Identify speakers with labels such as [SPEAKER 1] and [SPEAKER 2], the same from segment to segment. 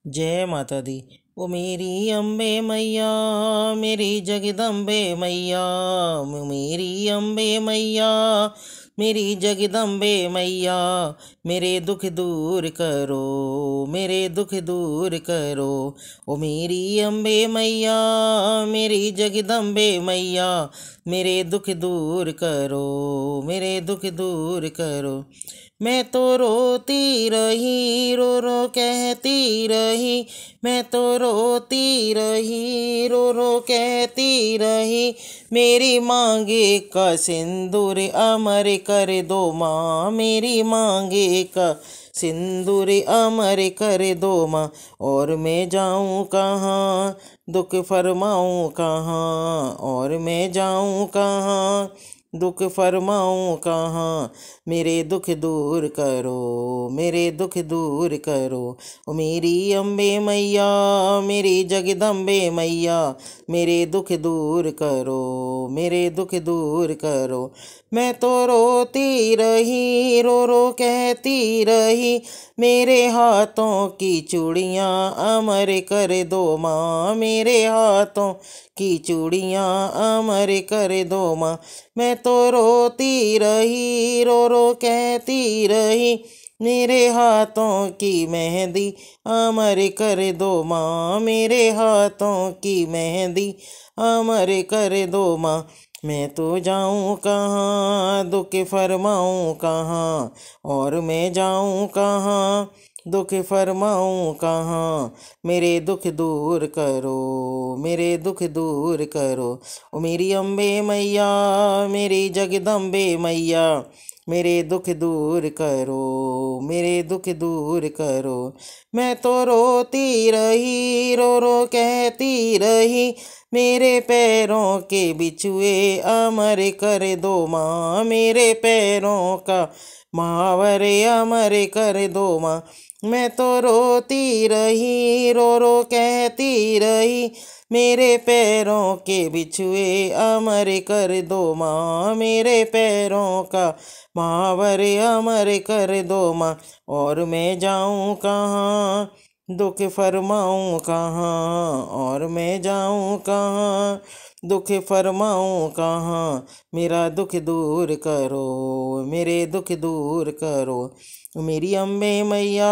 [SPEAKER 1] जय माता दी। ओ मेरी अम्बे मैया, मेरी जगदम्बे मैया, मेरी अम्बे मैया, मेरी जगदम्बे मैया, मेरे दुख दूर करो, मेरे दुख दूर करो। ओ मेरी अम्बे मैया, मेरी जगदम्बे मैया, मेरे दुख दूर करो, मेरे दुख दूर करो। मैं तो रोती रही, रो रो कहती रही, मैं तो रोती रही, रो रो कहती रही, मेरी मांगे का सिंदूर अमर कर दो माँ, मेरी मांगे का सिंदूर अमर कर दो माँ। और मैं जाऊँ कहाँ, दुख फरमाऊँ कहाँ, और मैं जाऊँ कहाँ, दुख फरमाऊँ कहाँ। मेरे दुख दूर करो, मेरे दुख दूर करो। ओ मेरी अम्बे मैया, मेरी जगदम्बे मैया, मेरे दुख दूर करो, मेरे दुख दूर करो। मैं तो रोती रही, रो रो कहती रही, मेरे हाथों की चूड़ियाँ अमर कर दो माँ, मेरे हाथों की चूड़ियाँ अमर कर दो माँ। मैं तो रोती रही, रो रो कहती रही, मेरे हाथों की मेहंदी अमर कर दो माँ, मेरे हाथों की मेहंदी अमर कर दो माँ। मैं तो जाऊँ कहाँ, दुख फरमाऊँ कहाँ, और मैं जाऊँ कहाँ, दुख फरमाऊँ कहाँ। मेरे दुख दूर करो, मेरे दुख दूर करो। ओ मेरी अम्बे मैया, मेरी जगदम्बे मैया, मेरे दुख दूर करो, मेरे दुख दूर करो। मैं तो रोती रही, रो रो कहती रही, मेरे पैरों के बिछुए अमर कर दो माँ, मेरे पैरों का महावर अमर कर दो माँ। मैं तो रोती रही, रो रो कहती रही, मेरे पैरों के बिछुए अमर कर दो माँ, मेरे पैरों का महावर अमर कर दो माँ। और मैं जाऊँ कहाँ, दुख फरमाऊँ कहाँ, और मैं जाऊँ कहाँ, दुख फरमाऊँ कहाँ। मेरा दुख दूर करो, मेरे दुख दूर करो। मेरी अम्बे मैया,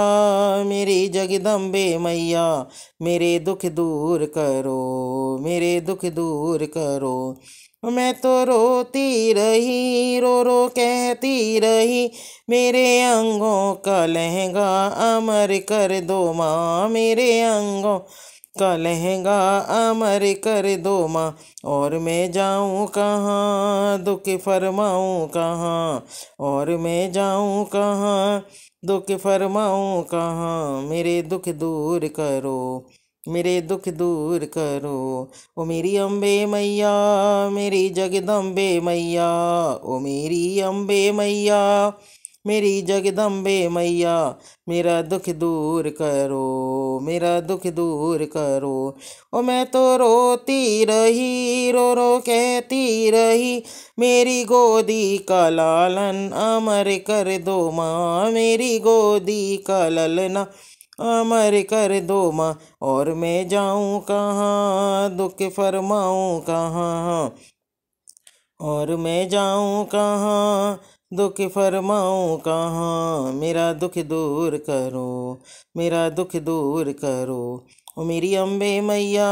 [SPEAKER 1] मेरी जगदम्बे मैया, मेरे दुख दूर करो, मेरे दुख दूर करो। मैं तो रोती रही, रो रो कहती रही, मेरे अंगों का लहंगा अमर कर दो माँ, मेरे अंगों का लहंगा अमर कर दो माँ। और मैं जाऊँ कहाँ, दुख फरमाऊँ कहाँ, और मैं जाऊँ कहाँ, दुख फरमाऊँ कहाँ। मेरे दुख दूर करो, मेरे दुख दूर करो। ओ मेरी अम्बे मैया, मेरी जगदम्बे मैया, ओ मेरी अम्बे मैया, मेरी जगदम्बे मैया, मेरा दुख दूर करो, मेरा दुख दूर करो। ओ मैं तो रोती रही, रो रो कहती रही, मेरी गोदी का लालन अमर कर दो माँ, मेरी गोदी का ललना अमर कर दो माँ। और मैं जाऊँ कहाँ, दुख फरमाऊँ कहाँ, और मैं जाऊँ कहाँ, दुख फरमाऊँ कहाँ। मेरा दुख दूर करो, मेरा दुख दूर करो। ओ मेरी अम्बे मैया,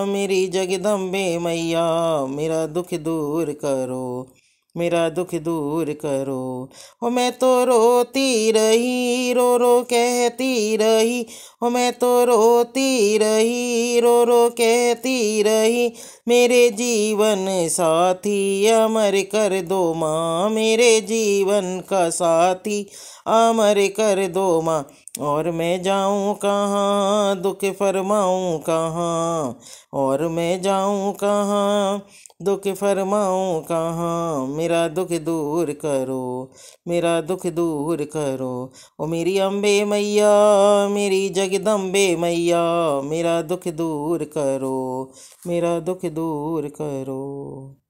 [SPEAKER 1] मेरी जगदम्बे मैया, मेरा दुख दूर करो, मेरा दुख दूर करो। ओ मैं तो रोती रही, रो रो कहती रही, ओ मैं तो रोती रही, रो रो कहती रही, मेरे जीवन साथी अमर कर दो माँ, मेरे जीवन का साथी अमर कर दो माँ। और मैं जाऊँ कहाँ, दुख फरमाऊँ कहाँ, और मैं जाऊँ कहाँ, दुख फरमाऊँ कहाँ। मेरा दुख दूर करो, मेरा दुख दूर करो। ओ मेरी अम्बे मैया, मेरी जगदम्बे मैया, मेरा दुख दूर करो, मेरा दुख दूर करो।